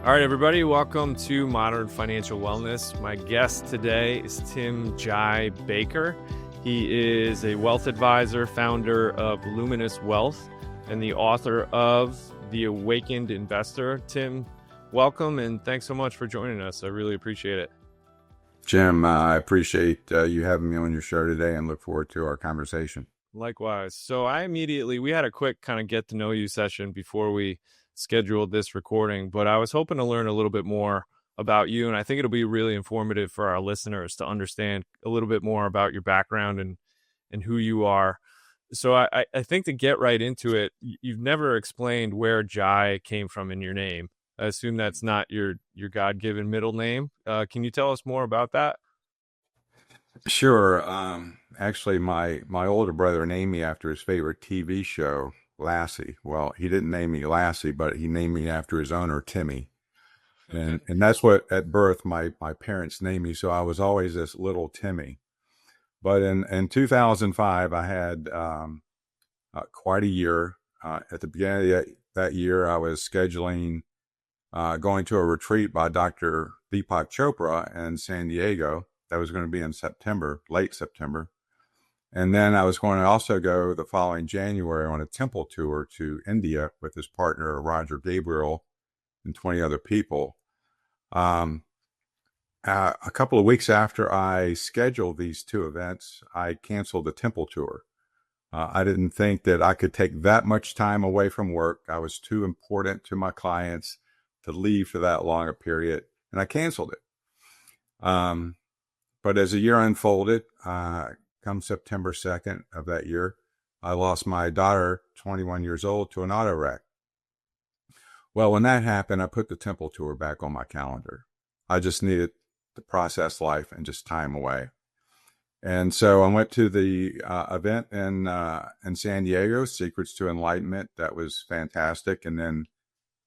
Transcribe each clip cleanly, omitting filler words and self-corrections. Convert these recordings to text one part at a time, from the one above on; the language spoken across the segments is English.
All right, everybody, welcome to Modern Financial Wellness. My guest today is Tim Jai Baker. He is a wealth advisor, founder of Luminess Wealth, and the author of The Awakened Investor. Tim, welcome, and thanks so much for joining us. I really appreciate it. Jim, I appreciate you having me on your show today and look forward to our conversation. Likewise. So we had a quick kind of get to know you session before we scheduled this recording, but I was hoping to learn a little bit more about you. And I think it'll be really informative for our listeners to understand a little bit more about your background and who you are. So I think to get right into it, you've never explained where Jai came from in your name. I assume that's not your God-given middle name. Can you tell us more about that? Sure. Actually, my older brother named me after his favorite TV show, Lassie. Well, he didn't name me Lassie, but he named me after his owner, Timmy. And that's what at birth my parents named me. So I was always this little Timmy. But in 2005, I had quite a year. At the beginning of that year, I was scheduling going to a retreat by Dr. Deepak Chopra in San Diego. That was going to be in September, late September. And then I was going to also go the following January on a temple tour to India with his partner, Roger Gabriel, and 20 other people. A couple of weeks after I scheduled these two events, I canceled the temple tour. I didn't think that I could take that much time away from work. I was too important to my clients to leave for that long a period, and I canceled it. But as the year unfolded, come September 2nd of that year, I lost my daughter, 21 years old, to an auto wreck. Well, when that happened, I put the temple tour back on my calendar. I just needed to process life and just time away. And so I went to the event in San Diego, Secrets to Enlightenment. That was fantastic. And then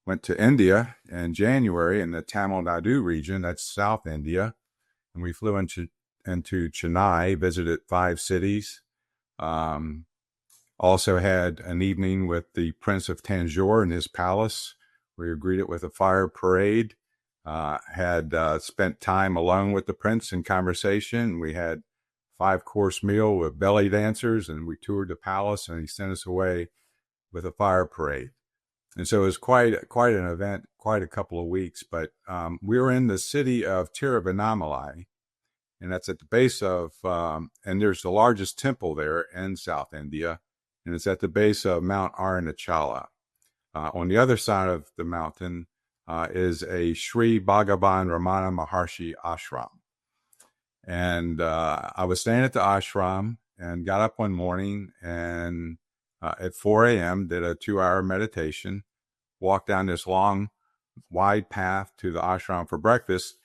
went to India in January in the Tamil Nadu region. That's South India. And we flew into Chennai, visited 5 cities. Also had an evening with the Prince of Tanjore in his palace. We were greeted with a fire parade. Had spent time alone with the prince in conversation. We had 5-course meal with belly dancers, and we toured the palace, and he sent us away with a fire parade. And so it was quite an event, quite a couple of weeks. But we were in the city of Tiruvannamalai, and that's at the base of, and there's the largest temple there in South India, and it's at the base of Mount Arunachala. On the other side of the mountain is a Sri Bhagavan Ramana Maharshi Ashram. And I was staying at the ashram and got up one morning and at 4 a.m. did a 2-hour meditation, walked down this long, wide path to the ashram for breakfast.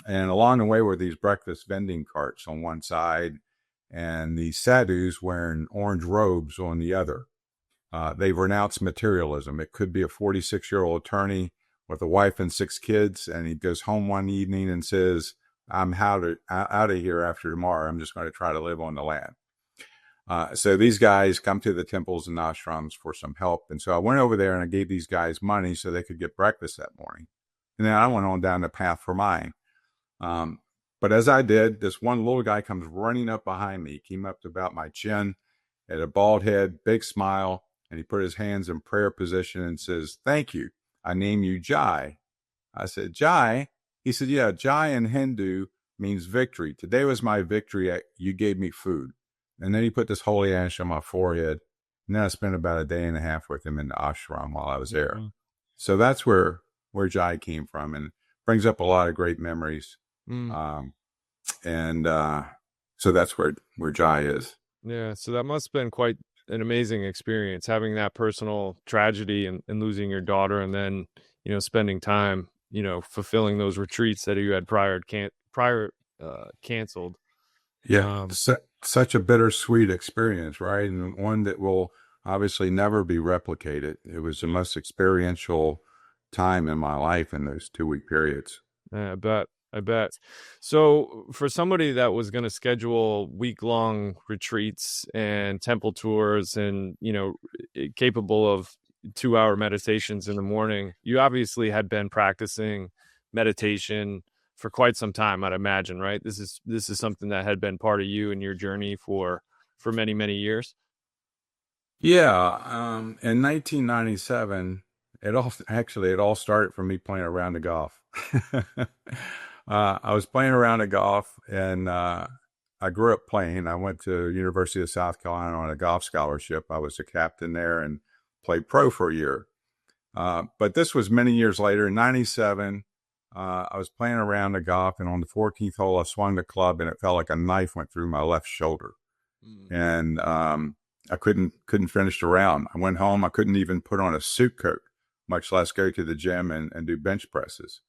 And along the way were these breakfast vending carts on one side and these sadhus wearing orange robes on the other. They renounced materialism. It could be a 46-year-old attorney with a wife and 6 kids, and he goes home one evening and says, I'm out of here after tomorrow. I'm just going to try to live on the land. So these guys come to the temples and ashrams for some help. And so I went over there and I gave these guys money so they could get breakfast that morning. And then I went on down the path for mine. But as I did, this one little guy comes running up behind me. He came up to about my chin, had a bald head, big smile, and he put his hands in prayer position and says, thank you. I name you Jai. I said, Jai? He said, yeah, Jai in Hindu means victory. Today was my victory. You gave me food. And then he put this holy ash on my forehead. And then I spent about a day and a half with him in the ashram while I was there. Mm-hmm. So that's where Jai came from, and brings up a lot of great memories. So that's where Jai is. Yeah. So that must have been quite an amazing experience, having that personal tragedy and losing your daughter, and then, spending time, fulfilling those retreats that you had prior canceled. Yeah. Such a bittersweet experience, right? And one that will obviously never be replicated. It was the most experiential time in my life in those 2-week periods. Yeah, I bet. So for somebody that was going to schedule week-long retreats and temple tours and, capable of 2-hour meditations in the morning. You obviously had been practicing meditation for quite some time, I'd imagine, right? This is something that had been part of you and your journey for many, many years. Yeah, in 1997, it all started from me playing a round of golf. I was playing a round of golf, and I grew up playing. I went to University of South Carolina on a golf scholarship. I was a captain there and played pro for a year. But this was many years later. In 97, I was playing a round of golf, and on the 14th hole, I swung the club, and it felt like a knife went through my left shoulder. And I couldn't finish the round. I went home. I couldn't even put on a suit coat, much less go to the gym and do bench presses.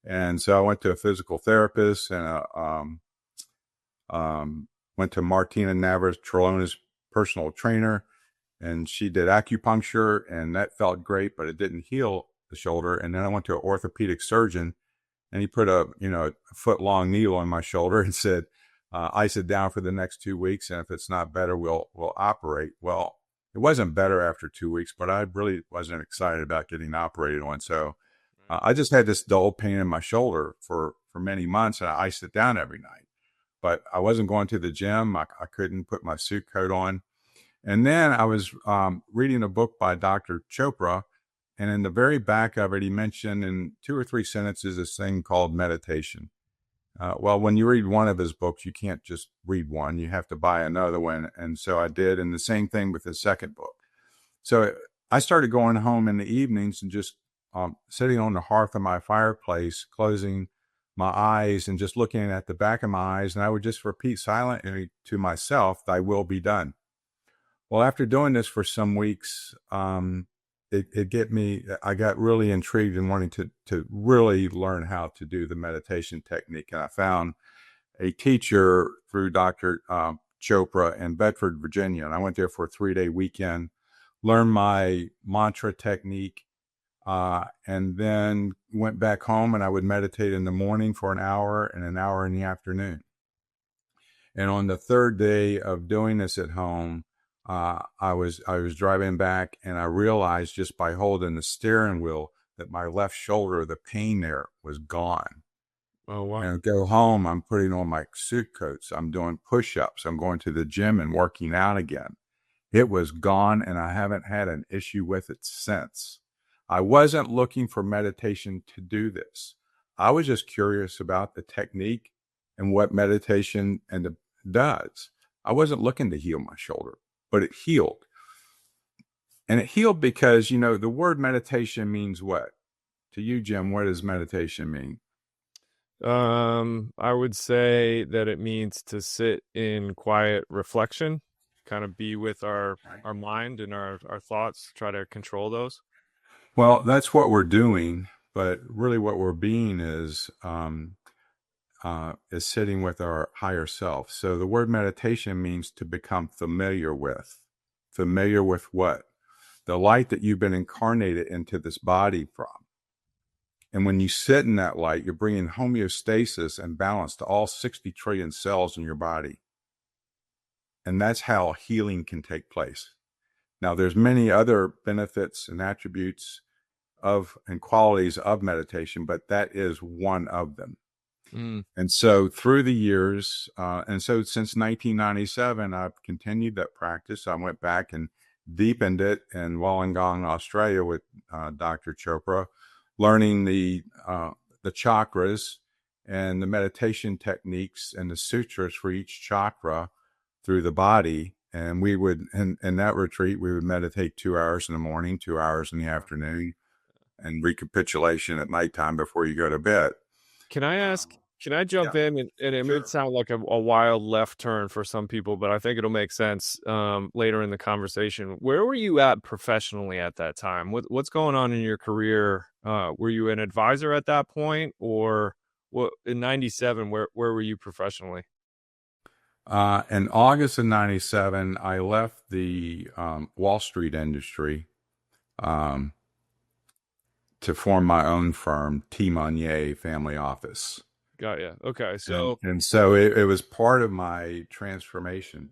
And so I went to a physical therapist and went to Martina Navas-Trellone's personal trainer, and she did acupuncture, and that felt great, but it didn't heal the shoulder. And then I went to an orthopedic surgeon, and he put a foot-long needle on my shoulder and said, ice it down for the next 2 weeks, and if it's not better, we'll operate. Well, it wasn't better after 2 weeks, but I really wasn't excited about getting operated on. So I just had this dull pain in my shoulder for many months, and I iced it down every night. But I wasn't going to the gym. I couldn't put my suit coat on. And then I was reading a book by Dr. Chopra, and in the very back of it, he mentioned in 2 or 3 sentences this thing called meditation. Well, when you read one of his books, you can't just read one. You have to buy another one. And so I did. And the same thing with his second book. So I started going home in the evenings and just sitting on the hearth of my fireplace, closing my eyes and just looking at the back of my eyes. And I would just repeat silently to myself, "Thy will be done." Well, after doing this for some weeks, I got really intrigued in wanting to really learn how to do the meditation technique. And I found a teacher through Dr. Chopra in Bedford, Virginia. And I went there for a 3-day weekend, learned my mantra technique, and then went back home, and I would meditate in the morning for an hour and an hour in the afternoon. And on the third day of doing this at home, I was driving back, and I realized just by holding the steering wheel that my left shoulder, the pain there was gone. Oh, wow. And I go home, I'm putting on my suit coats, I'm doing push-ups, I'm going to the gym and working out again. It was gone, and I haven't had an issue with it since. I wasn't looking for meditation to do this. I was just curious about the technique and what meditation does. I wasn't looking to heal my shoulder, but it healed. And it healed because, the word meditation means what? To you, Jim, what does meditation mean? I would say that it means to sit in quiet reflection, kind of be with our mind and our thoughts, try to control those. Well, that's what we're doing, but really what we're being is sitting with our higher self. So the word meditation means to become familiar with. Familiar with what? The light that you've been incarnated into this body from. And when you sit in that light, you're bringing homeostasis and balance to all 60 trillion cells in your body. And that's how healing can take place. Now, there's many other benefits and attributes and qualities of meditation, but that is one of them. And so through the years, and so since 1997, I've continued that practice. I went back and deepened it in Wollongong, Australia with Dr. Chopra, learning the chakras and the meditation techniques and the sutras for each chakra through the body. And we would, in that retreat, we would meditate 2 hours in the morning, 2 hours in the afternoon, and recapitulation at nighttime before you go to bed. Can I jump in? And it Sure. may sound like a wild left turn for some people, but I think it'll make sense later in the conversation. Where were you at professionally at that time? What's going on in your career? Were you an advisor at that point, or what? In 97, where were you professionally? In August of 97, I left the Wall Street industry to form my own firm, T. Monnier Family Office. Got you. Okay. So, and so it was part of my transformation.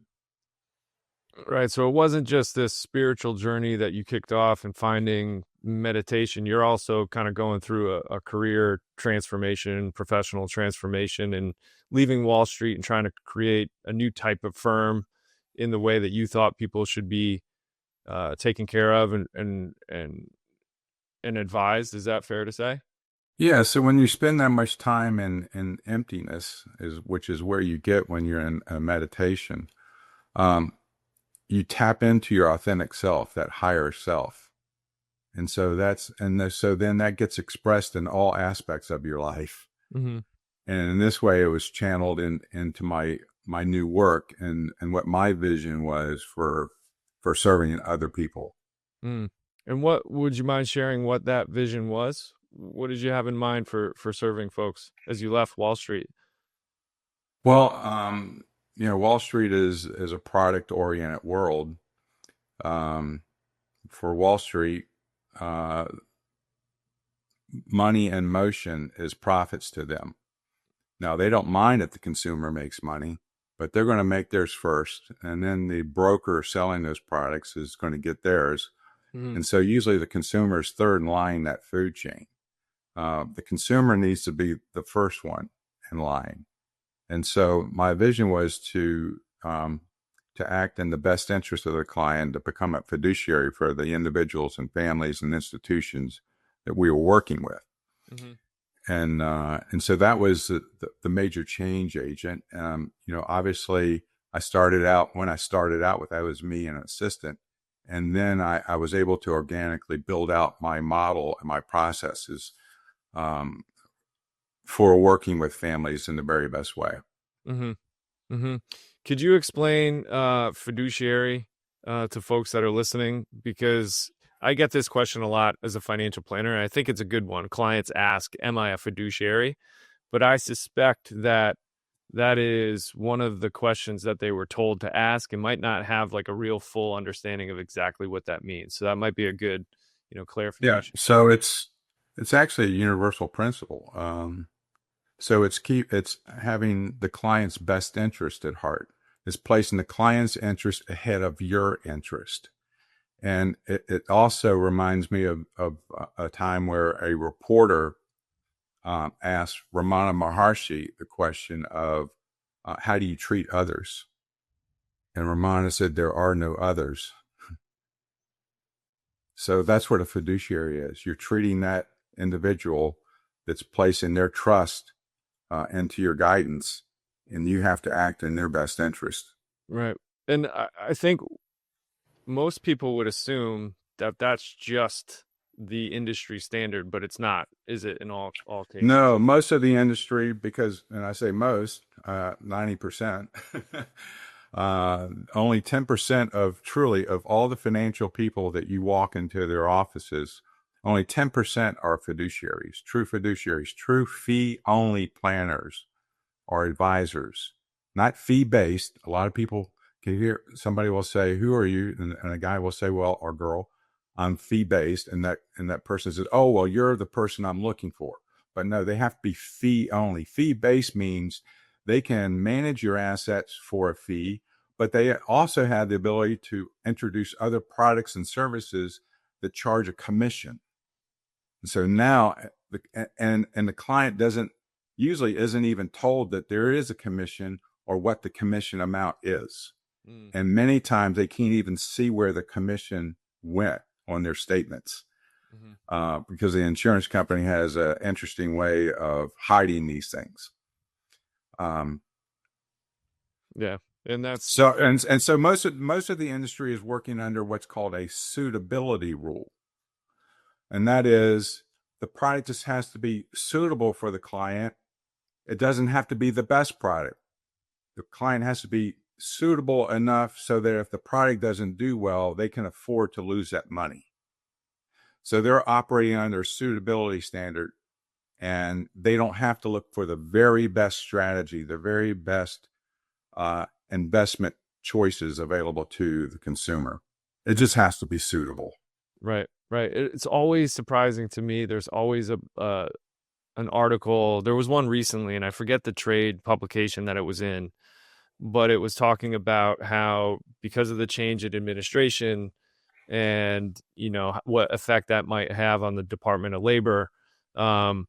Right. So it wasn't just this spiritual journey that you kicked off and finding meditation. You're also kind of going through a career transformation, professional transformation, and leaving Wall Street and trying to create a new type of firm in the way that you thought people should be taken care of and advised. Is that fair to say? Yeah, so when you spend that much time in emptiness, which is where you get when you're in a meditation, um, you tap into your authentic self, that higher self. And so so then that gets expressed in all aspects of your life. Mm-hmm. And in this way, it was channeled into my new work and what my vision was for serving other people. Mm. And what would you mind sharing what that vision was? What did you have in mind for serving folks as you left Wall Street? Well, Wall Street is a product oriented world. For Wall Street, uh, money and motion is profits to them. Now, they don't mind if the consumer makes money, but they're going to make theirs first. And then the broker selling those products is going to get theirs. Mm-hmm. And so usually the consumer is third in line in that food chain. The consumer needs to be the first one in line. And so my vision was to act in the best interest of the client, to become a fiduciary for the individuals and families and institutions that we were working with. Mm-hmm. And so that was the major change agent. Obviously I started out with, that was me and an assistant. And then I was able to organically build out my model and my processes for working with families in the very best way. Mm-hmm. Mm-hmm. Could you explain fiduciary to folks that are listening? Because I get this question a lot as a financial planner, and I think it's a good one. Clients ask, am I a fiduciary? But I suspect that is one of the questions that they were told to ask and might not have like a real full understanding of exactly what that means. So that might be a good, clarification. Yeah. So it's actually a universal principle. So it's having the client's best interest at heart. It's placing the client's interest ahead of your interest. And it also reminds me of a time where a reporter asked Ramana Maharshi the question of, how do you treat others? And Ramana said, there are no others. So that's what a fiduciary is. You're treating that individual that's placing their trust into your guidance, and you have to act in their best interest. Right. And I think most people would assume that that's just the industry standard, but it's not, is it, in all cases? No, most of the industry, and I say most, 90%, only 10% of all the financial people that you walk into their offices, only 10% are fiduciaries, true fee-only planners or advisors, not fee-based. A lot of people can hear somebody will say, who are you? And a guy will say, well, or girl, I'm fee-based. And that person says, oh, well, you're the person I'm looking for. But no, they have to be fee-only. Fee-based means they can manage your assets for a fee, but they also have the ability to introduce other products and services that charge a commission. And so now, the client usually isn't even told that there is a commission or what the commission amount is. Mm. And many times they can't even see where the commission went on their statements. Mm-hmm. Because the insurance company has an interesting way of hiding these things. Yeah. And that's so, and so most of the industry is working under what's called a suitability rule. And that is, the product just has to be suitable for the client. It doesn't have to be the best product. The client has to be suitable enough so that if the product doesn't do well, they can afford to lose that money. So they're operating under a suitability standard, and they don't have to look for the very best strategy, the very best investment choices available to the consumer. It just has to be suitable. Right. It's always surprising to me. There's always an article. There was one recently, and I forget the trade publication that it was in, but it was talking about how because of the change in administration and, what effect that might have on the Department of Labor, um,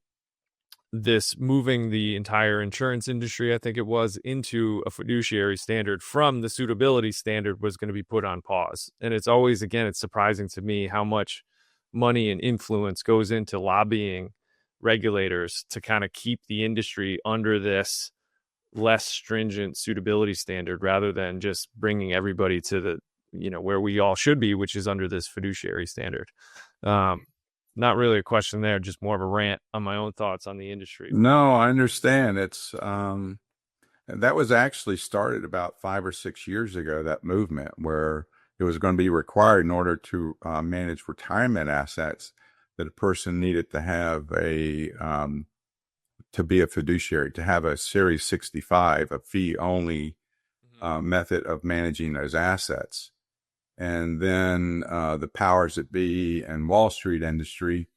this moving the entire insurance industry, I think it was, into a fiduciary standard from the suitability standard was going to be put on pause. And it's always, again, it's surprising to me how much money and influence goes into lobbying regulators to kind of keep the industry under this less stringent suitability standard rather than just bringing everybody to the, where we all should be, which is under this fiduciary standard. Not really a question there, just more of a rant on my own thoughts on the industry. No, I understand. It's that was actually started about 5 or 6 years ago, that movement where it was going to be required in order to manage retirement assets that a person needed to have to be a fiduciary, to have a Series 65, a fee-only method of managing those assets. And then the powers that be and Wall Street industry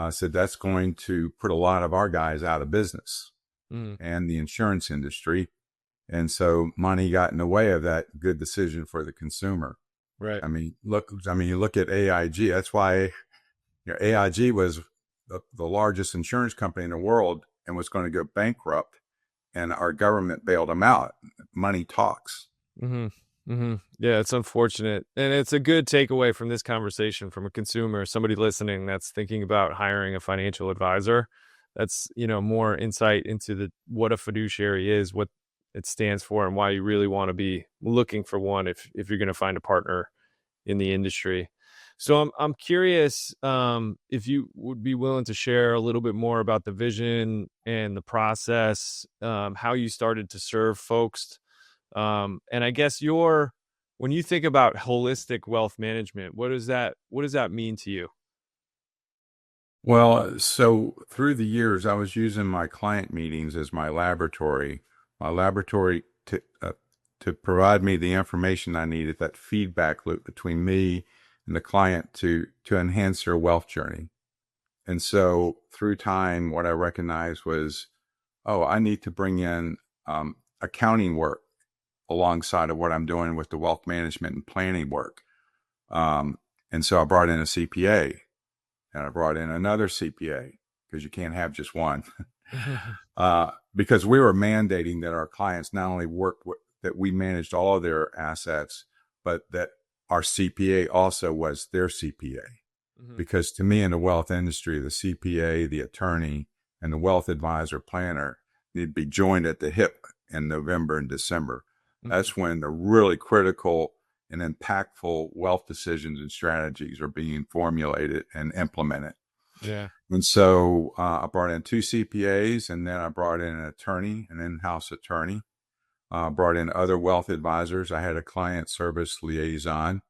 said that's going to put a lot of our guys out of business and the insurance industry. And so money got in the way of that good decision for the consumer. Right. You look at AIG. That's why AIG was the largest insurance company in the world and was going to go bankrupt. And our government bailed them out. Money talks. Yeah, it's unfortunate. And it's a good takeaway from this conversation from a consumer, somebody listening that's thinking about hiring a financial advisor. That's, more insight into what a fiduciary is, what it stands for, and why you really want to be looking for one if you're going to find a partner in the industry. So I'm curious if you would be willing to share a little bit more about the vision and the process, how you started to serve folks. And I guess when you think about holistic wealth management, what does that mean to you? Well, so through the years, I was using my client meetings as my laboratory to provide me the information I needed, that feedback loop between me and the client to enhance their wealth journey. And so through time, what I recognized was, I need to bring in accounting work alongside of what I'm doing with the wealth management and planning work. And so I brought in a CPA and I brought in another CPA because you can't have just one. Because we were mandating that our clients not only that we managed all of their assets, but that our CPA also was their CPA. Because to me in the wealth industry, the CPA, the attorney, and the wealth advisor planner need to be joined at the hip in November and December. That's when the really critical and impactful wealth decisions and strategies are being formulated and implemented. Yeah. And so I brought in 2 CPAs, and then I brought in an attorney, an in-house attorney. Brought in other wealth advisors. I had a client service liaison.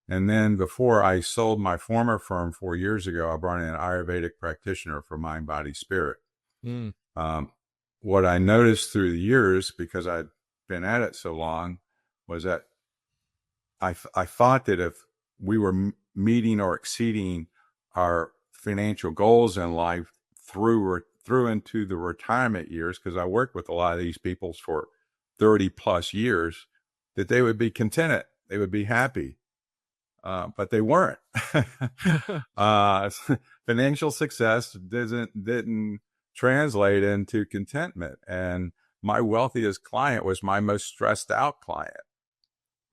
And then before I sold my former firm 4 years ago, I brought in an Ayurvedic practitioner for mind, body, spirit. What I noticed through the years, because I'd been at it so long, was that I thought that if we were meeting or exceeding our financial goals in life through into the retirement years, because I worked with a lot of these people for 30 plus years, that they would be contented, they would be happy, but they weren't. Financial success didn't translate into contentment, and my wealthiest client was my most stressed out client.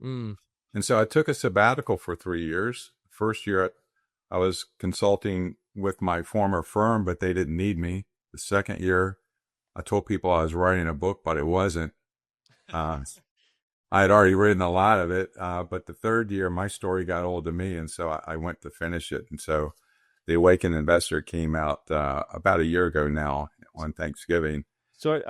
And so I took a sabbatical for 3 years. First year I was consulting with my former firm, but they didn't need me. The second year I told people I was writing a book, but it wasn't. I had already written a lot of it, but the third year my story got old to me, and so I went to finish it. And so The Awakened Investor came out about a year ago now on Thanksgiving. So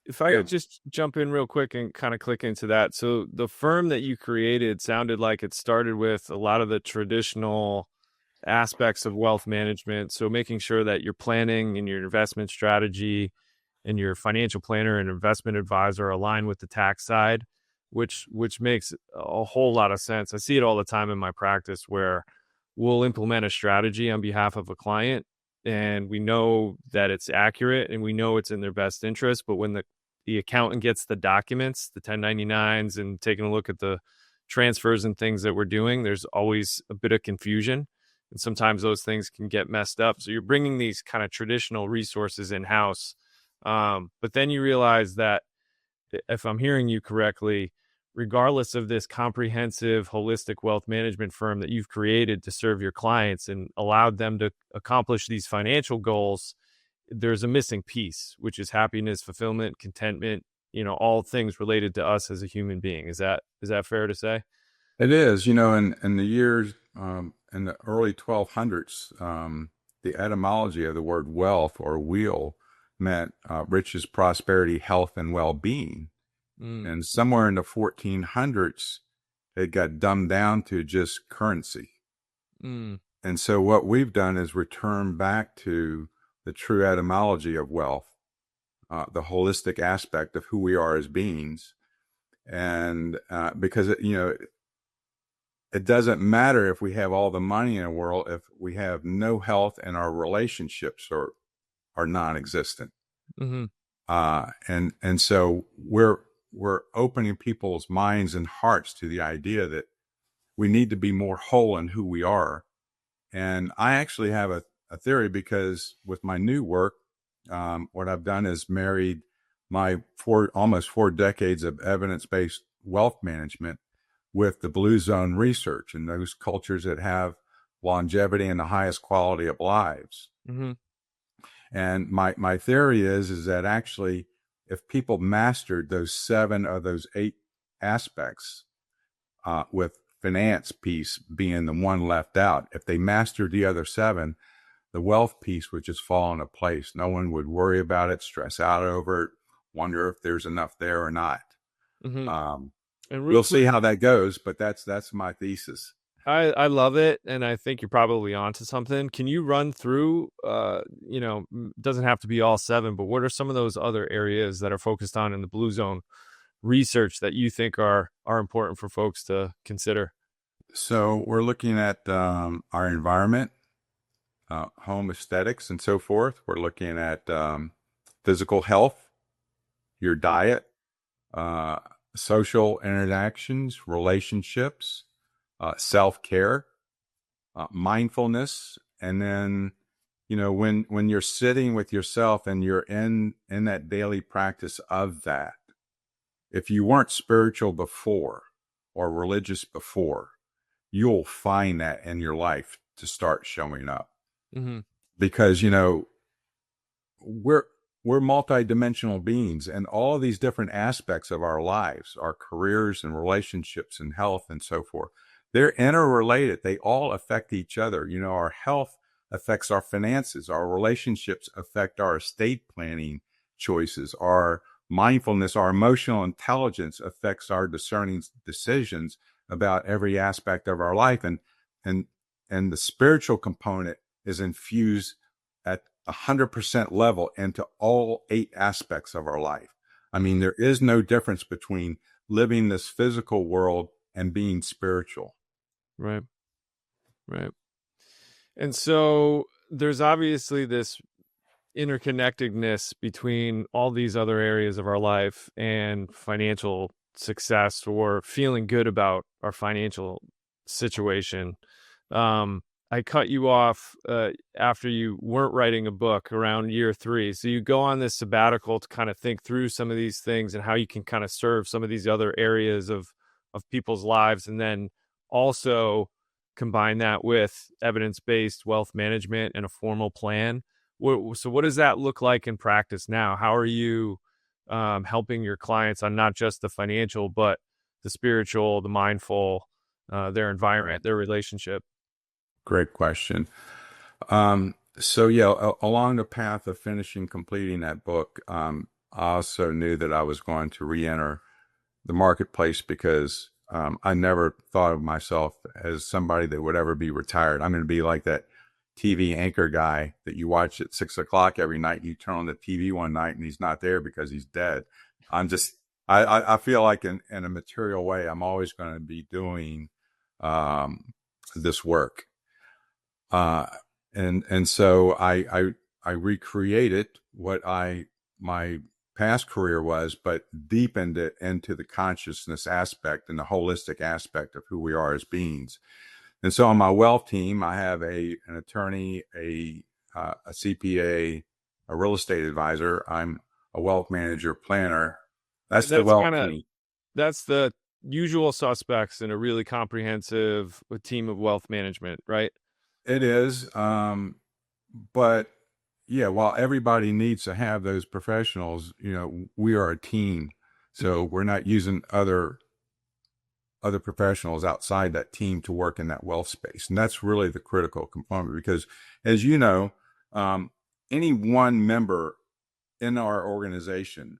if I could just jump in real quick and kind of click into that. So the firm that you created sounded like it started with a lot of the traditional aspects of wealth management. So making sure that your planning and your investment strategy and your financial planner and investment advisor align with the tax side, which makes a whole lot of sense. I see it all the time in my practice where we'll implement a strategy on behalf of a client and we know that it's accurate and we know it's in their best interest. But when the the accountant gets the documents, the 1099s, and taking a look at the transfers and things that we're doing, there's always a bit of confusion. And sometimes those things can get messed up. So you're bringing these kind of traditional resources in-house. But then you realize that, if I'm hearing you correctly, regardless of this comprehensive, holistic wealth management firm that you've created to serve your clients and allowed them to accomplish these financial goals, there's a missing piece, which is happiness, fulfillment, contentment, all things related to us as a human being. Is that fair to say? It is, in the years, in the early 1200s, the etymology of the word wealth or wheel meant riches, prosperity, health, and well-being. And somewhere in the 1400s, it got dumbed down to just currency. And so what we've done is return back to the true etymology of wealth, the holistic aspect of who we are as beings. And because, it doesn't matter if we have all the money in the world, if we have no health and our relationships are non-existent. And so we're opening people's minds and hearts to the idea that we need to be more whole in who we are. And I actually have a theory, because with my new work, what I've done is married my almost 4 decades of evidence-based wealth management with the blue zone research and those cultures that have longevity and the highest quality of lives. And my theory is that actually, if people mastered those 7 of those 8 aspects, with finance piece being the one left out, if they mastered the other 7, the wealth piece would just fall into place. No one would worry about it, stress out over it, wonder if there's enough there or not. And we'll see how that goes, but that's my thesis. I love it, and I think you're probably onto something. Can you run through, doesn't have to be all 7, but what are some of those other areas that are focused on in the Blue Zone research that you think are important for folks to consider? So we're looking at our environment, home aesthetics, and so forth. We're looking at physical health, your diet, social interactions, relationships, self-care, mindfulness. And then, when you're sitting with yourself and you're in that daily practice of that, if you weren't spiritual before or religious before, you'll find that in your life to start showing up. Because, we're multidimensional beings, and all of these different aspects of our lives, our careers and relationships and health and so forth, they're interrelated. They all affect each other. Our health affects our finances. Our relationships affect our estate planning choices. Our mindfulness, our emotional intelligence affects our discerning decisions about every aspect of our life. And the spiritual component is infused at 100% level into all 8 aspects of our life. I mean, there is no difference between living this physical world and being spiritual. Right. And so there's obviously this interconnectedness between all these other areas of our life and financial success or feeling good about our financial situation. I cut you off after you weren't writing a book around year 3. So you go on this sabbatical to kind of think through some of these things and how you can kind of serve some of these other areas of people's lives, and then also combine that with evidence-based wealth management and a formal plan. So what does that look like in practice now? How are you helping your clients on not just the financial, but the spiritual, the mindful, their environment, their relationship? Great question. So along the path of completing that book, I also knew that I was going to re-enter the marketplace, because I never thought of myself as somebody that would ever be retired. I'm going to be like that TV anchor guy that you watch at 6 o'clock every night. You turn on the TV one night and he's not there because he's dead. I feel like in a material way, I'm always going to be doing this work. And so I recreated what my past career was, but deepened it into the consciousness aspect and the holistic aspect of who we are as beings. And so on my wealth team, I have an attorney, a CPA, a real estate advisor. I'm a wealth manager, planner. That's the wealth team. That's the usual suspects in a really comprehensive team of wealth management, right? It is. But yeah, while everybody needs to have those professionals, we are a team. So we're not using other professionals outside that team to work in that wealth space. And that's really the critical component, because as you know, any one member in our organization,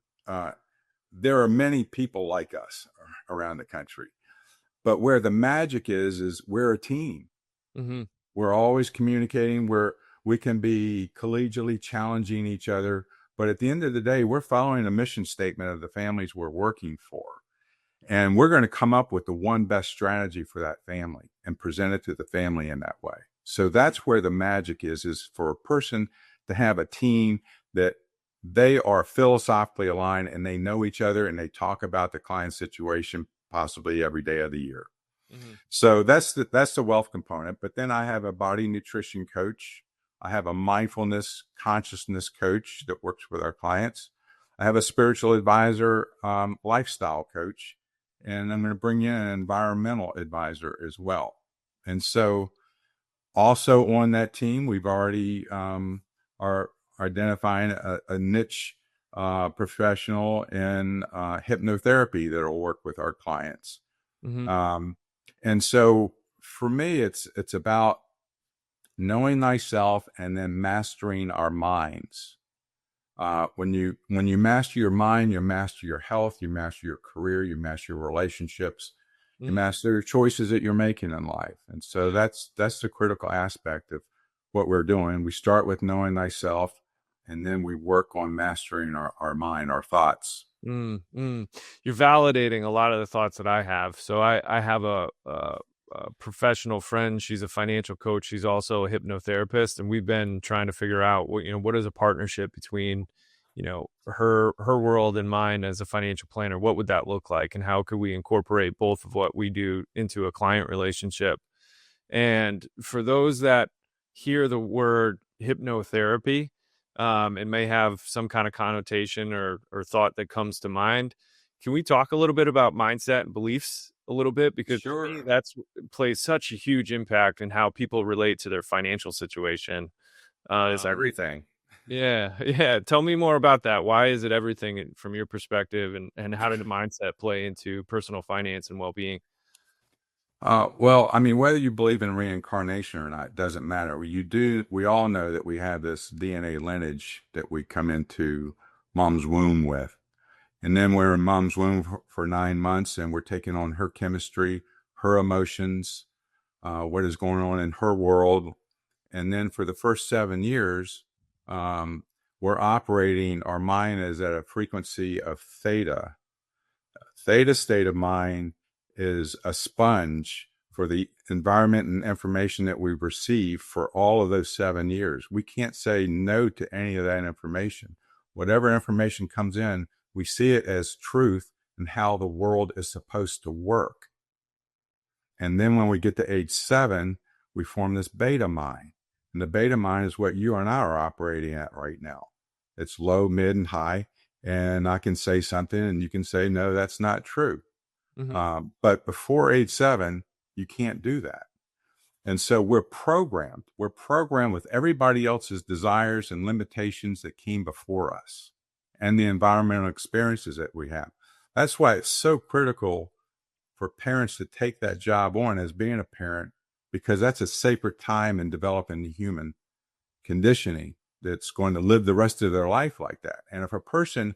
there are many people like us around the country, but where the magic is we're a team. Mm-hmm. We're always communicating. We can be collegially challenging each other, but at the end of the day, we're following a mission statement of the families we're working for. And we're going to come up with the one best strategy for that family and present it to the family in that way. So that's where the magic is for a person to have a team that they are philosophically aligned and they know each other and they talk about the client situation possibly every day of the year. Mm-hmm. So that's the wealth component. But then I have a body nutrition coach. I have a mindfulness consciousness coach that works with our clients. I have a spiritual advisor, lifestyle coach, and I'm going to bring in an environmental advisor as well. And so also on that team, we've already are identifying a niche professional in hypnotherapy that will work with our clients. Mm-hmm. And so for me, it's about knowing thyself and then mastering our minds. When you master your mind, you master your health, you master your career, you master your relationships, you master your choices that you're making in life. And so that's the critical aspect of what we're doing. We start with knowing thyself, and then we work on mastering our mind, our thoughts. You're validating a lot of the thoughts that I have. So I have a professional friend. She's a financial coach. She's also a hypnotherapist, and we've been trying to figure out what is a partnership between her world and mine as a financial planner. What would that look like, and how could we incorporate both of what we do into a client relationship? And for those that hear the word hypnotherapy, it may have some kind of connotation or thought that comes to mind. Can we talk a little bit about mindset and beliefs a little bit? Because sure, for me, that's plays such a huge impact in how people relate to their financial situation. It's everything. Yeah. Tell me more about that. Why is it everything from your perspective, and how did the mindset play into personal finance and well-being? Well, I mean, whether you believe in reincarnation or not, doesn't matter. We all know that we have this DNA lineage that we come into mom's womb with. And then we're in mom's womb for 9 months, and we're taking on her chemistry, her emotions, what is going on in her world. And then for the first 7 years, we're operating, our mind is at a frequency of theta. Theta state of mind is a sponge for the environment and information that we receive for all of those 7 years. We can't say no to any of that information. Whatever information comes in, we see it as truth and how the world is supposed to work. And then when we get to age 7, we form this beta mind. And the beta mind is what you and I are operating at right now. It's low, mid, and high. And I can say something and you can say, no, that's not true. Mm-hmm. But before age 7, you can't do that. And so we're programmed. We're programmed with everybody else's desires and limitations that came before us and the environmental experiences that we have. That's why it's so critical for parents to take that job on as being a parent, because that's a sacred time in developing the human conditioning that's going to live the rest of their life like that. And if a person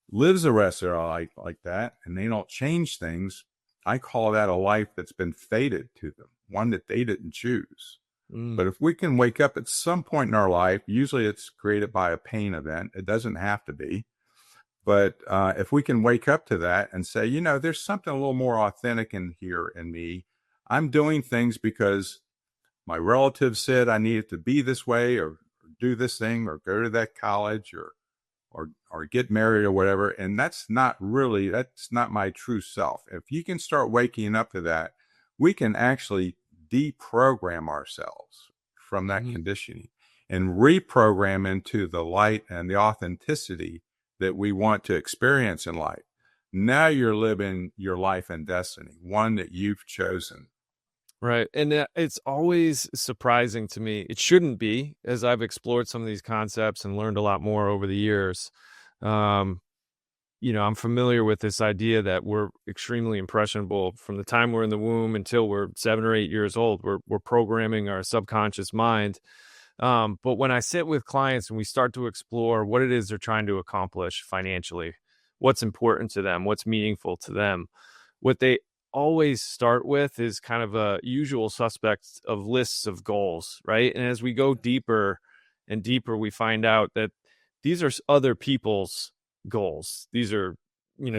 lives the rest of their life like that and they don't change things, I call that a life that's been fated to them, one that they didn't choose. But if we can wake up at some point in our life, usually it's created by a pain event. It doesn't have to be. But if we can wake up to that and say, there's something a little more authentic in here in me. I'm doing things because my relatives said I needed to be this way or do this thing or go to that college or or get married or whatever. And that's not my true self. If you can start waking up to that, we can actually deprogram ourselves from that conditioning and reprogram into the light and the authenticity that we want to experience in life. Now you're living your life and destiny, one that you've chosen. Right. And it's always surprising to me. It shouldn't be, as I've explored some of these concepts and learned a lot more over the years. I'm familiar with this idea that we're extremely impressionable from the time we're in the womb until we're 7 or 8 years old. We're programming our subconscious mind. But when I sit with clients and we start to explore what it is they're trying to accomplish financially, what's important to them, what's meaningful to them, what they always start with is kind of a usual suspect of lists of goals, right? And as we go deeper and deeper, we find out that these are other people's goals. These are,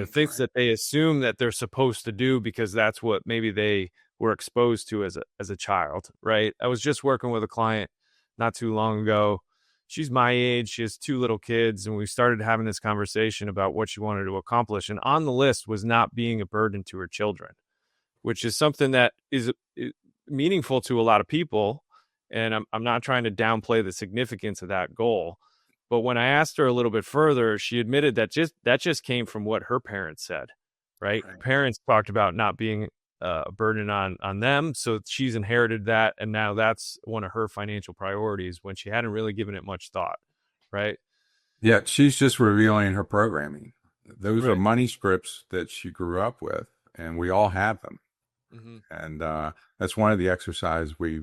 things that they assume that they're supposed to do because that's what maybe they were exposed to as a child, right? I was just working with a client not too long ago. She's my age. She has 2 little kids, and we started having this conversation about what she wanted to accomplish. And on the list was not being a burden to her children, which is something that is meaningful to a lot of people. And I'm not trying to downplay the significance of that goal. But when I asked her a little bit further, she admitted that just came from what her parents said, right? Parents talked about not being a burden on them. So she's inherited that. And now that's one of her financial priorities when she hadn't really given it much thought, right? Yeah, she's just revealing her programming. Those are money scripts that she grew up with, and we all have them. And that's one of the exercises we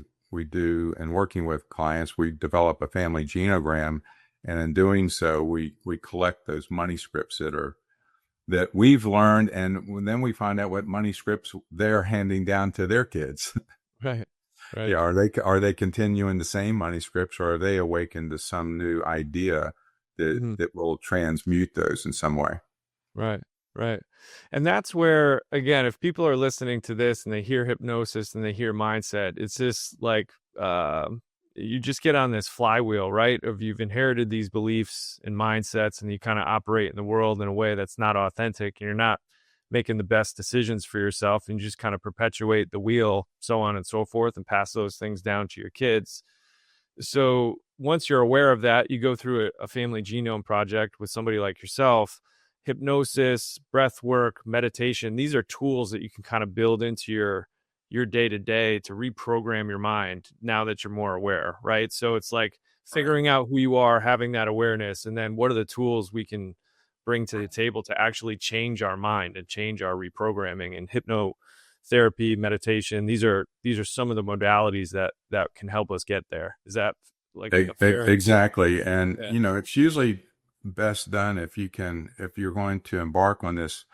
do in working with clients. We develop a family genogram, and in doing so, we collect those money scripts that we've learned, and then we find out what money scripts they're handing down to their kids. Right. Yeah, are they continuing the same money scripts, or are they awakened to some new idea that will transmute those in some way? Right. And that's where, again, if people are listening to this and they hear hypnosis and they hear mindset, it's just like you just get on this flywheel, right? Of you've inherited these beliefs and mindsets, and you kind of operate in the world in a way that's not authentic, and you're not making the best decisions for yourself, and you just kind of perpetuate the wheel, so on and so forth, and pass those things down to your kids. So once you're aware of that, you go through a family genome project with somebody like yourself. Hypnosis, breath work, meditation, these are tools that you can kind of build into your day-to-day to reprogram your mind now that you're more aware, right? So it's like figuring out who you are, having that awareness, and then what are the tools we can bring to the table to actually change our mind and change our reprogramming. And hypnotherapy, meditation, these are some of the modalities that can help us get there. Is that like exactly? And it's usually best done if you're going to embark on this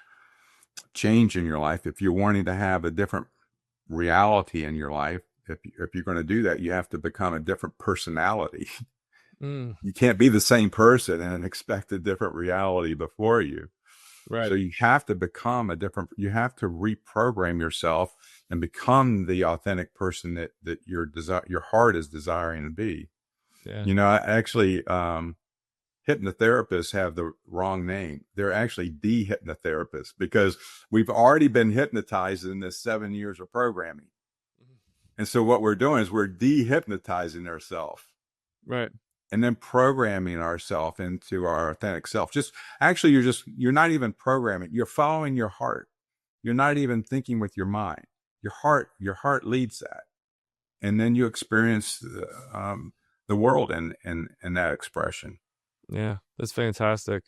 change in your life, if you're wanting to have a different reality in your life, if you're going to do that, you have to become a different personality. You can't be the same person and expect a different reality before you. Right. So you have to become you have to reprogram yourself and become the authentic person that your heart is desiring to be. Yeah. Actually, hypnotherapists have the wrong name. They're actually de-hypnotherapists, because we've already been hypnotized in this 7 years of programming. And so what we're doing is we're de-hypnotizing ourselves. Right. And then programming ourselves into our authentic self. You're not even programming. You're following your heart. You're not even thinking with your mind. Your heart leads that. And then you experience the world in that expression. Yeah, that's fantastic.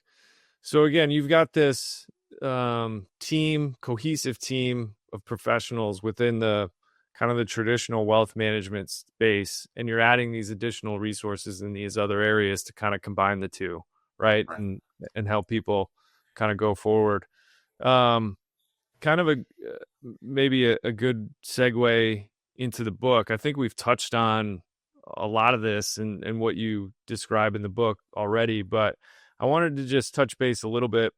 So again, you've got this cohesive team of professionals within the kind of the traditional wealth management space, and you're adding these additional resources in these other areas to kind of combine the two, right? And help people kind of go forward. Kind of maybe a good segue into the book. I think we've touched on a lot of this and what you describe in the book already, but I wanted to just touch base a little bit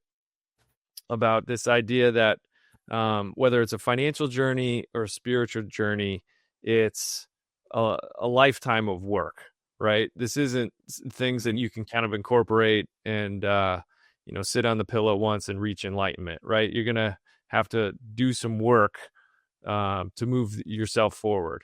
about this idea that whether it's a financial journey or a spiritual journey, it's a lifetime of work, right? This isn't things that you can kind of incorporate and, sit on the pillow once and reach enlightenment, right? You're going to have to do some work to move yourself forward.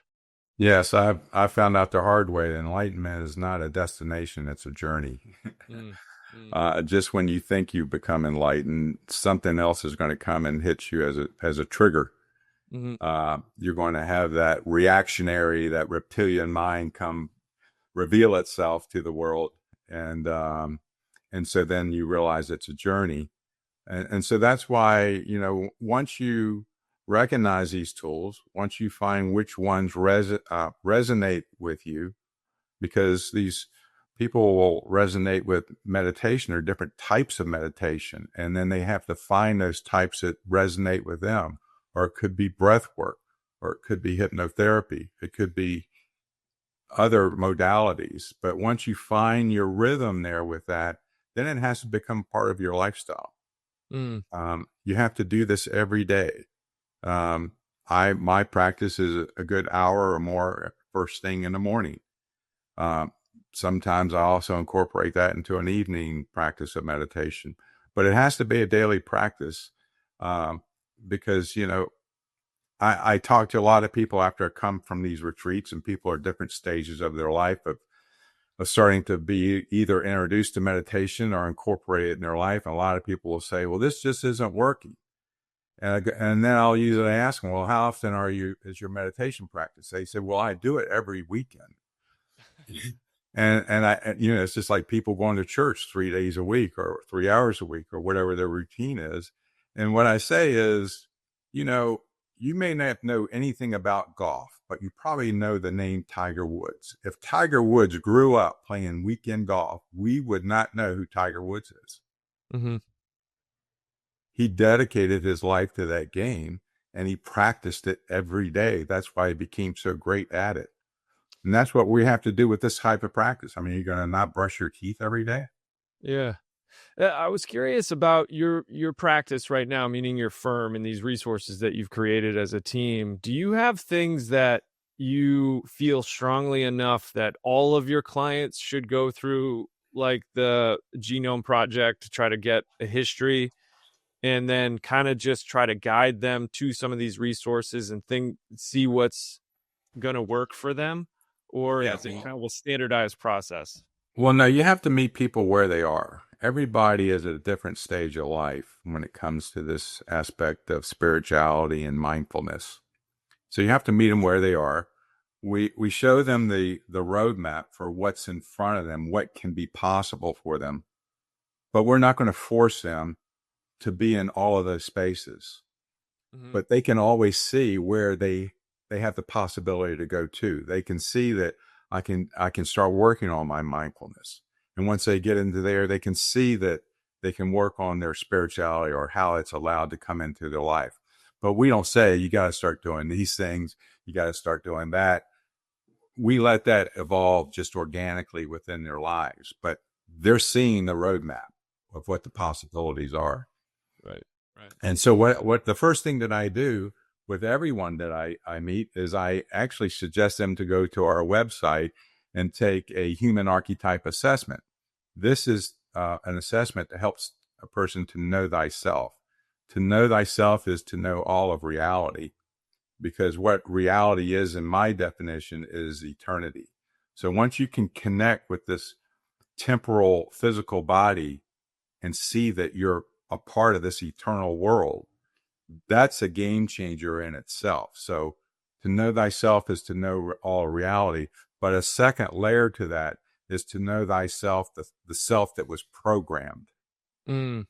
Yes, I found out the hard way. Enlightenment is not a destination; it's a journey. Mm, mm, Just when you think you become enlightened, something else is going to come and hit you as a trigger. mhm, You're going to have that reactionary, that reptilian mind come reveal itself to the world, and so then you realize it's a journey, and so that's why once you recognize these tools, once you find which ones resonate with you, because these people will resonate with meditation or different types of meditation, and then they have to find those types that resonate with them, or it could be breath work, or it could be hypnotherapy, it could be other modalities. But once you find your rhythm there with that, then it has to become part of your lifestyle. mm, You have to do this every day. My practice is a good hour or more first thing in the morning. Sometimes I also incorporate that into an evening practice of meditation, but it has to be a daily practice, because, I talk to a lot of people after I come from these retreats, and people are different stages of their life of starting to be either introduced to meditation or incorporate it in their life. And a lot of people will say, well, this just isn't working. And then I'll usually ask them, well, how often is your meditation practice? They say, well, I do it every weekend. And it's just like people going to church 3 days a week or 3 hours a week or whatever their routine is. And what I say is, you may not know anything about golf, but you probably know the name Tiger Woods. If Tiger Woods grew up playing weekend golf, we would not know who Tiger Woods is. mm-hmm. He dedicated his life to that game, and he practiced it every day. That's why he became so great at it. And that's what we have to do with this type of practice. I mean, you're going to not brush your teeth every day? Yeah. I was curious about your practice right now, meaning your firm and these resources that you've created as a team. Do you have things that you feel strongly enough that all of your clients should go through, like the Genome Project, to try to get a history, and then kind of just try to guide them to some of these resources and see what's going to work for them? Or Yeah. is it kind of a standardized process? Well, no, you have to meet people where they are. Everybody is at a different stage of life when it comes to this aspect of spirituality and mindfulness. So you have to meet them where they are. We show them the roadmap for what's in front of them, what can be possible for them, but we're not going to force them to be in all of those spaces. Mm-hmm. But they can always see where they have the possibility to go to. They can see that I can start working on my mindfulness. And once they get into there, they can see that they can work on their spirituality or how it's allowed to come into their life. But we don't say, you got to start doing these things, you got to start doing that. We let that evolve just organically within their lives, but they're seeing the roadmap of what the possibilities are. Right. Right. And so what the first thing that I do with everyone that I meet is I actually suggest them to go to our website and take a human archetype assessment. This is an assessment that helps a person to know thyself. To know thyself is to know all of reality, because what reality is, in my definition, is eternity. So once you can connect with this temporal physical body and see that you're a part of this eternal world, that's a game changer in itself. So to know thyself is to know all reality. But a second layer to that is to know thyself, the self that was programmed. Mm.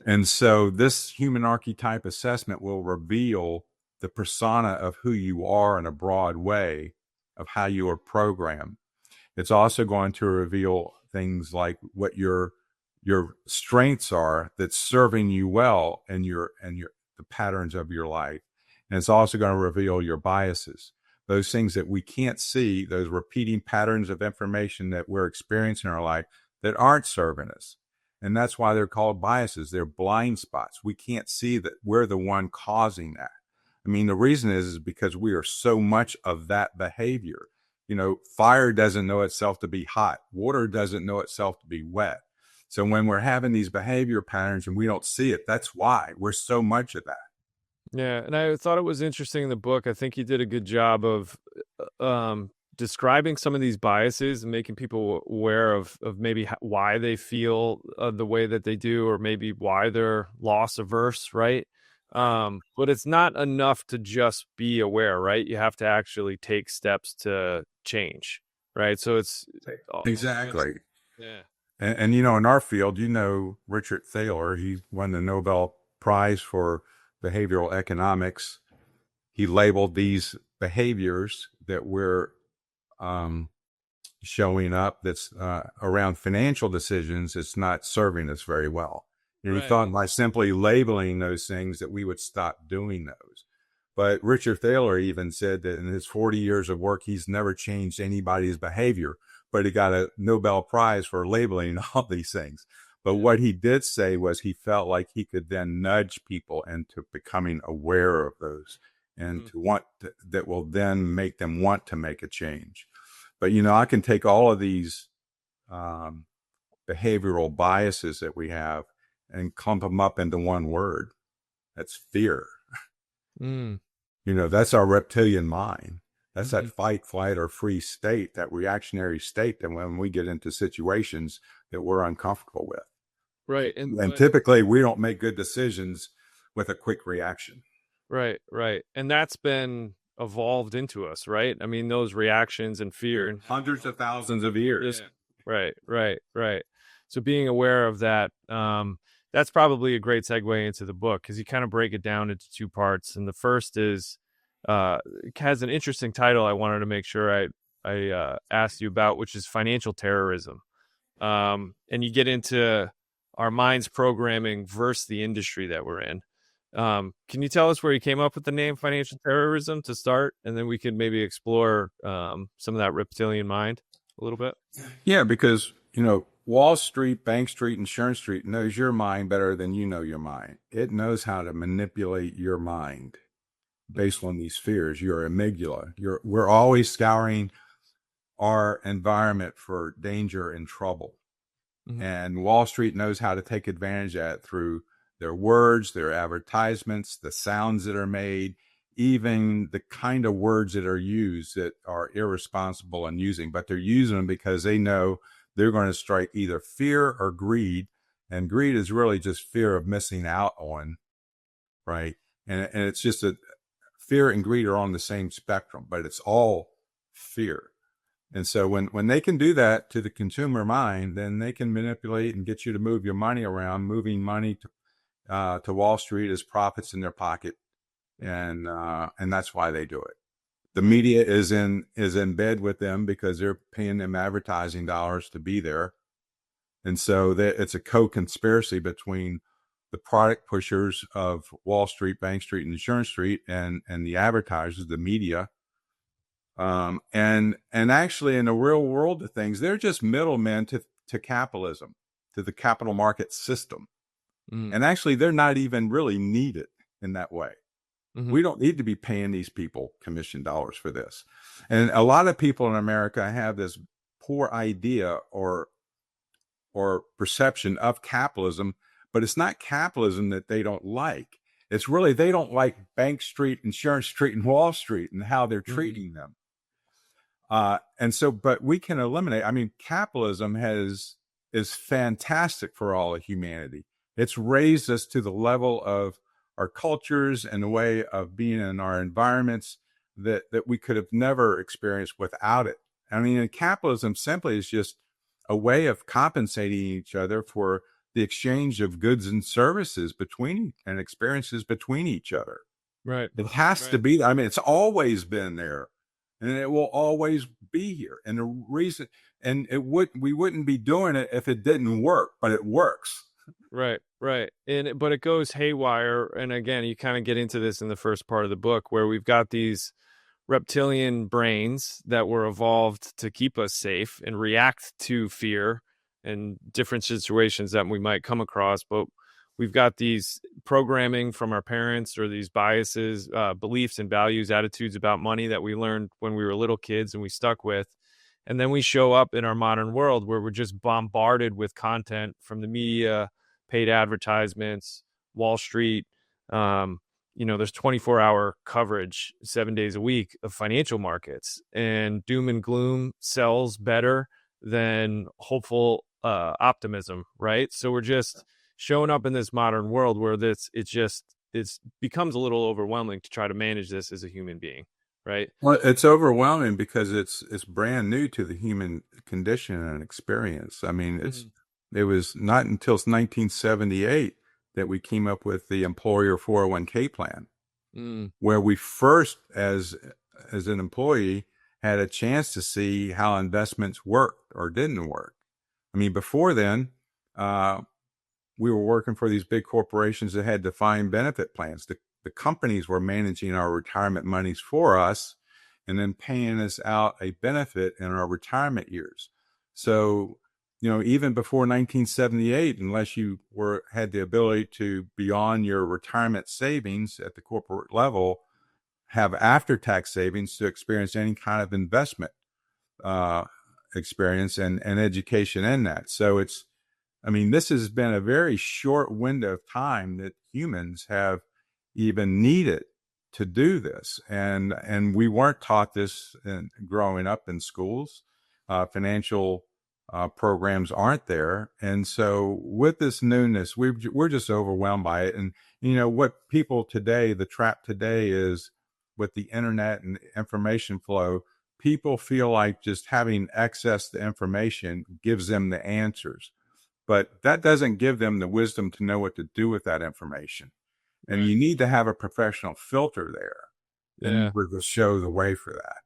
And so this human archetype assessment will reveal the persona of who you are in a broad way of how you are programmed. It's also going to reveal things like what your strengths are that's serving you well and the patterns of your life. And it's also going to reveal your biases, those things that we can't see, those repeating patterns of information that we're experiencing in our life that aren't serving us. And that's why they're called biases. They're blind spots. We can't see that we're the one causing that. I mean, the reason is because we are so much of that behavior. Fire doesn't know itself to be hot. Water doesn't know itself to be wet. So when we're having these behavior patterns and we don't see it, that's why we're so much of that. Yeah, and I thought it was interesting in the book. I think you did a good job of describing some of these biases and making people aware of maybe why they feel the way that they do, or maybe why they're loss averse, right? But it's not enough to just be aware, right? You have to actually take steps to change, right? So it's exactly. Yeah. And in our field, Richard Thaler, he won the Nobel Prize for behavioral economics. He labeled these behaviors that we're showing up that's around financial decisions. It's not serving us very well. And he thought by simply labeling those things that we would stop doing those. But Richard Thaler even said that in his 40 years of work, he's never changed anybody's behavior, but he got a Nobel Prize for labeling all these things. But what he did say was he felt like he could then nudge people into becoming aware of those and that will then make them want to make a change. But, I can take all of these behavioral biases that we have and clump them up into one word. That's fear. That's our reptilian mind. That's that fight, flight, or freeze state, that reactionary state that when we get into situations that we're uncomfortable with. Right. And typically we don't make good decisions with a quick reaction. Right. And that's been evolved into us, right? I mean, those reactions and fear. Hundreds of thousands of years. Yeah. Right. So being aware of that, that's probably a great segue into the book, because you kind of break it down into two parts. And the first is, it has an interesting title I wanted to make sure I asked you about, which is financial terrorism. And you get into our mind's programming versus the industry that we're in. Can you tell us where you came up with the name financial terrorism to start? And then we could maybe explore some of that reptilian mind a little bit. Yeah, because, Wall Street, Bank Street, Insurance Street knows your mind better than you know your mind. It knows how to manipulate your mind based on these fears, your amygdala. We're always scouring our environment for danger and trouble. And Wall Street knows how to take advantage of it through their words, their advertisements, the sounds that are made, even the kind of words that are used that are irresponsible and using, but they're using them because they know they're going to strike either fear or greed. And greed is really just fear of missing out on, right? And it's just that fear and greed are on the same spectrum, but it's all fear. And so when they can do that to the consumer mind, then they can manipulate and get you to move your money around, moving money to Wall Street as profits in their pocket. And that's why they do it. The media is in bed with them because they're paying them advertising dollars to be there. And so it's a co-conspiracy between the product pushers of Wall Street, Bank Street, and Insurance Street and the advertisers, the media. And actually in the real world of things, they're just middlemen to capitalism, to the capital market system. And actually they're not even really needed in that way. We don't need to be paying these people commission dollars for this. And a lot of people in America have this poor idea or perception of capitalism, but it's not capitalism that they don't like. It's really, they don't like Bank Street, Insurance Street, and Wall Street and how they're treating them. And so, but we can eliminate, capitalism is fantastic for all of humanity. It's raised us to the level of our cultures and the way of being in our environments that we could have never experienced without it. And capitalism simply is just a way of compensating each other for the exchange of goods and services and experiences between each other. Right. It has to be. It's always been there, and it will always be here. And the reason, we wouldn't be doing it if it didn't work, but it works. Right. But it goes haywire. And again, you kind of get into this in the first part of the book, where we've got these reptilian brains that were evolved to keep us safe and react to fear and different situations that we might come across. But we've got these programming from our parents, or these biases, beliefs and values, attitudes about money that we learned when we were little kids and we stuck with. And then we show up in our modern world where we're just bombarded with content from the media, paid advertisements, Wall Street. There's 24-hour coverage 7 days a week of financial markets, and doom and gloom sells better than hopeful optimism, right? So we're just showing up in this modern world where it becomes a little overwhelming to try to manage this as a human being, right? Well, it's overwhelming because it's brand new to the human condition and experience. I mean, it was not until 1978 that we came up with the employer 401k plan, where we first, as an employee, had a chance to see how investments worked or didn't work. I mean, before then, we were working for these big corporations that had defined benefit plans. The companies were managing our retirement monies for us and then paying us out a benefit in our retirement years. So, even before 1978, unless you had the ability to, beyond your retirement savings at the corporate level, have after-tax savings to experience any kind of investment experience and education in that. So this has been a very short window of time that humans have even needed to do this. And we weren't taught this growing up in schools. Financial programs aren't there. And so with this newness, we're just overwhelmed by it. And, what people today, the trap today is with the internet and information flow, people feel like just having access to information gives them the answers. But that doesn't give them the wisdom to know what to do with that information. And you need to have a professional filter there. And we're going to show the way for that.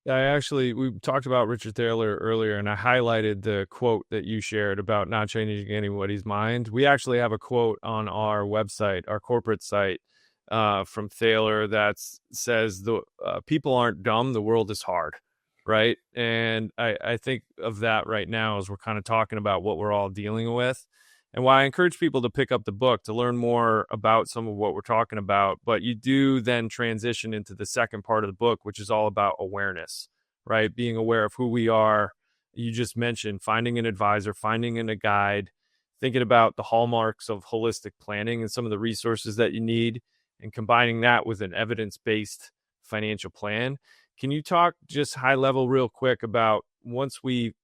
We talked about Richard Thaler earlier, and I highlighted the quote that you shared about not changing anybody's mind. We actually have a quote on our website, our corporate site, from Thaler that says, the people aren't dumb, the world is hard, right? And I think of that right now as we're kind of talking about what we're all dealing with. And why I encourage people to pick up the book to learn more about some of what we're talking about. But you do then transition into the second part of the book, which is all about awareness, right? Being aware of who we are. You just mentioned finding an advisor, finding a guide, thinking about the hallmarks of holistic planning and some of the resources that you need, and combining that with an evidence-based financial plan. Can you talk just high level real quick about, once we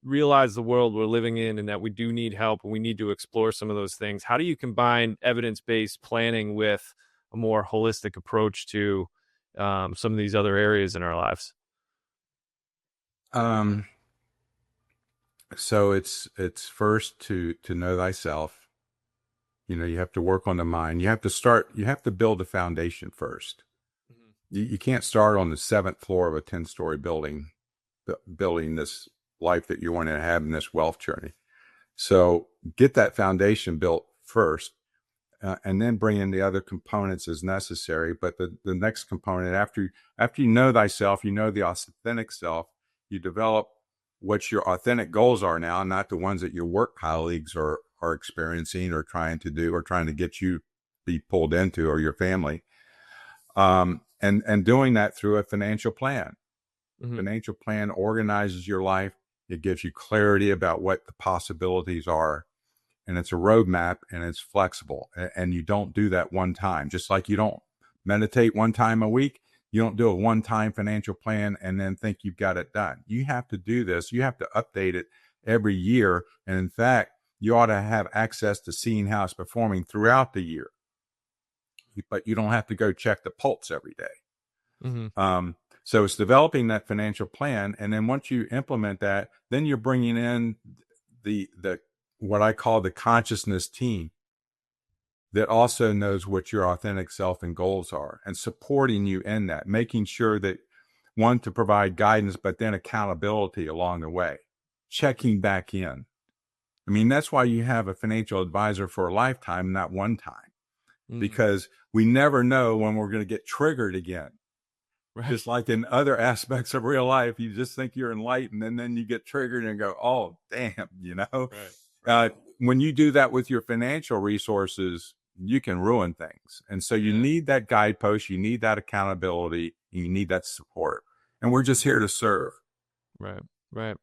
realize the world we're living in and that we do need help and we need to explore some of those things, how do you combine evidence-based planning with a more holistic approach to some of these other areas in our lives? So it's first to know thyself. You have to work on the mind. You have to build a foundation first. You can't start on the 7th floor of a 10-story building, building this life that you want to have in this wealth journey. So get that foundation built first, and then bring in the other components as necessary. But the next component, after you know thyself, you know the authentic self, you develop what your authentic goals are now, not the ones that your work colleagues are experiencing or trying to do or trying to get you be pulled into, or your family. And doing that through a financial plan. Financial plan organizes your life. It gives you clarity about what the possibilities are, and it's a roadmap, and it's flexible. And you don't do that one time. Just like you don't meditate one time a week, you don't do a one-time financial plan and then think you've got it done. You have to do this. You have to update it every year. And in fact, you ought to have access to seeing how it's performing throughout the year. But you don't have to go check the pulse every day. So it's developing that financial plan. And then once you implement that, then you're bringing in the what I call the consciousness team that also knows what your authentic self and goals are, and supporting you in that, making sure that, one, to provide guidance, but then accountability along the way, checking back in. I mean, that's why you have a financial advisor for a lifetime, not one time, because we never know when we're going to get triggered again. Right. Just like in other aspects of real life, you just think you're enlightened, and then you get triggered and go, oh, damn, Right. when you do that with your financial resources, you can ruin things. And so you need that guidepost, you need that accountability, you need that support. And we're just here to serve. Right, right.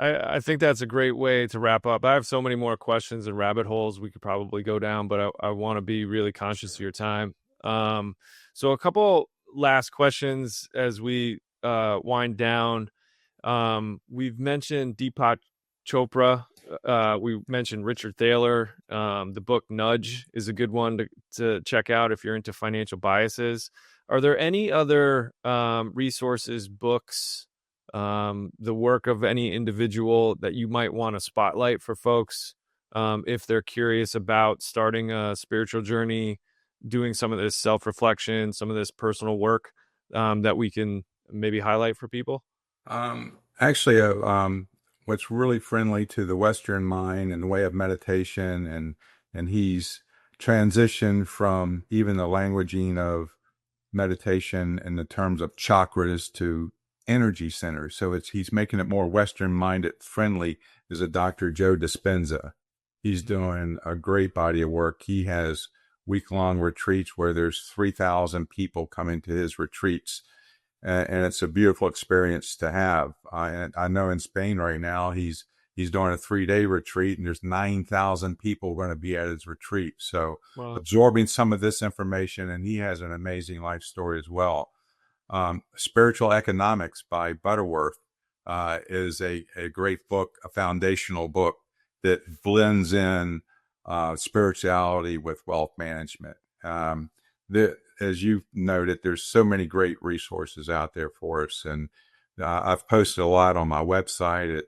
I think that's a great way to wrap up. I have so many more questions and rabbit holes we could probably go down, but I want to be really conscious of your time. So a couple last questions as we wind down. We've mentioned Deepak Chopra. We mentioned Richard Thaler. The book Nudge is a good one to check out if you're into financial biases. Are there any other resources, books, the work of any individual that you might want to spotlight for folks if they're curious about starting a spiritual journey, doing some of this self-reflection, some of this personal work that we can maybe highlight for people? Actually, what's really friendly to the Western mind and the way of meditation, and he's transitioned from even the languaging of meditation in the terms of chakras to energy centers. So he's making it more Western minded friendly, is a Dr. Joe Dispenza. He's doing a great body of work. He has week-long retreats where there's 3,000 people coming to his retreats. And it's a beautiful experience to have. I know in Spain right now, he's doing a 3-day retreat, and there's 9,000 people going to be at his retreat. So absorbing some of this information, and he has an amazing life story as well. Spiritual Economics by Butterworth is a great book, a foundational book that blends in spirituality with wealth management. As you've noted, there's so many great resources out there for us. And I've posted a lot on my website at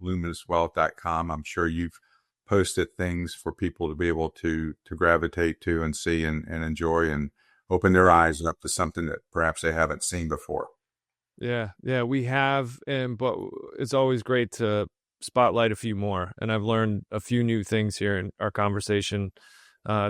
luminesswealth.com. I'm sure you've posted things for people to be able to gravitate to and see and enjoy and open their eyes up to something that perhaps they haven't seen before. Yeah, we have, but it's always great to spotlight a few more. And I've learned a few new things here in our conversation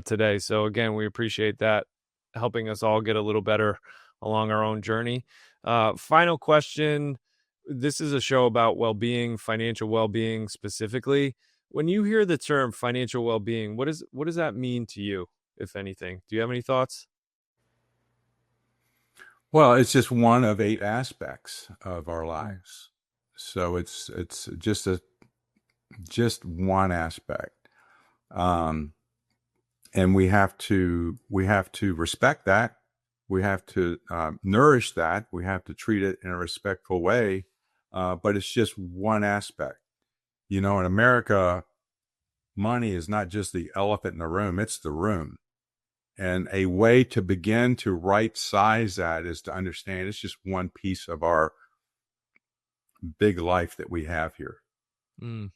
today. So again, we appreciate that, helping us all get a little better along our own journey. Final question. This is a show about well-being, financial well-being specifically. When you hear the term financial well-being, what does that mean to you, if anything? Do you have any thoughts? Well, it's just one of 8 aspects of our lives. So it's just one aspect. And we have to respect that. We have to nourish that. We have to treat it in a respectful way. But it's just one aspect. In America, money is not just the elephant in the room, it's the room. And a way to begin to right size that is to understand it's just one piece of our big life that we have here. And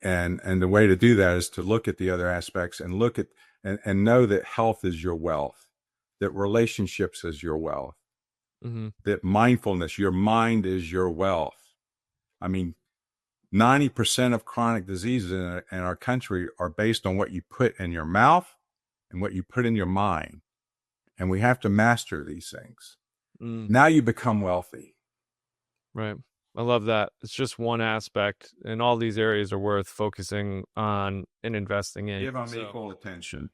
the way to do that is to look at the other aspects and look at and know that health is your wealth, that relationships is your wealth, that mindfulness, your mind is your wealth. I mean, 90% of chronic diseases in our country are based on what you put in your mouth and what you put in your mind. And we have to master these things. Now you become wealthy. Right. I love that. It's just one aspect, and all these areas are worth focusing on and investing in. Give them equal attention.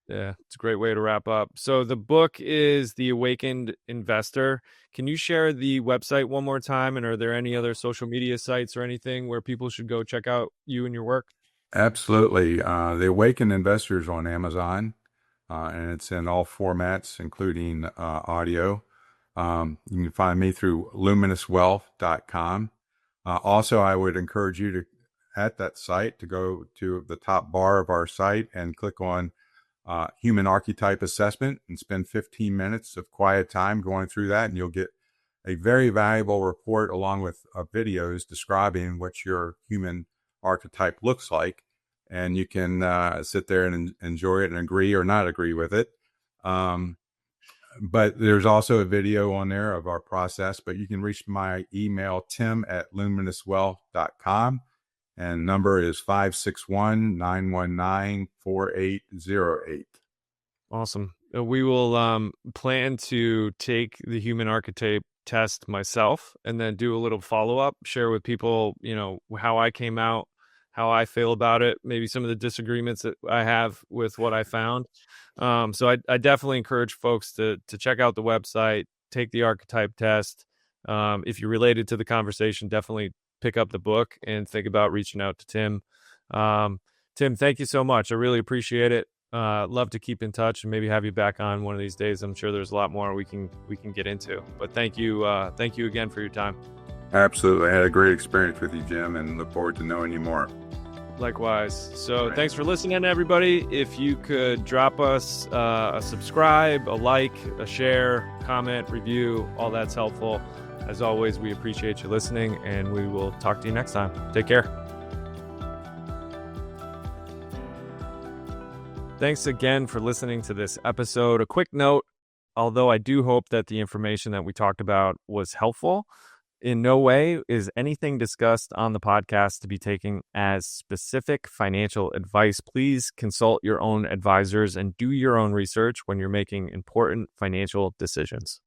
Yeah, it's a great way to wrap up. So the book is The Awakened Investor. Can you share the website one more time? And are there any other social media sites or anything where people should go check out you and your work? Absolutely. The Awakened Investor is on Amazon, and it's in all formats, including audio. You can find me through luminesswealth.com. Also, I would encourage you to, at that site, to go to the top bar of our site and click on Human Archetype Assessment and spend 15 minutes of quiet time going through that, and you'll get a very valuable report along with videos describing what your human archetype looks like. And you can sit there and enjoy it and agree or not agree with it. But there's also a video on there of our process, but you can reach my email, tim@luminesswealth.com. And number is 561-919-4808. Awesome. We will plan to take the human archetype test myself and then do a little follow-up, share with people, how I came out how I feel about it, maybe some of the disagreements that I have with what I found. So I definitely encourage folks to check out the website, take the archetype test. If you're related to the conversation, definitely pick up the book and think about reaching out to Tim. Tim, thank you so much. I really appreciate it. Love to keep in touch and maybe have you back on one of these days. I'm sure there's a lot more we can get into. But thank you again for your time. Absolutely. I had a great experience with you, Jim, and look forward to knowing you more. Likewise. So Thanks for listening, everybody. If you could drop us a subscribe, a like, a share, comment, review, all that's helpful. As always, we appreciate you listening, and we will talk to you next time. Take care. Thanks again for listening to this episode. A quick note, although I do hope that the information that we talked about was helpful, in no way is anything discussed on the podcast to be taken as specific financial advice. Please consult your own advisors and do your own research when you're making important financial decisions.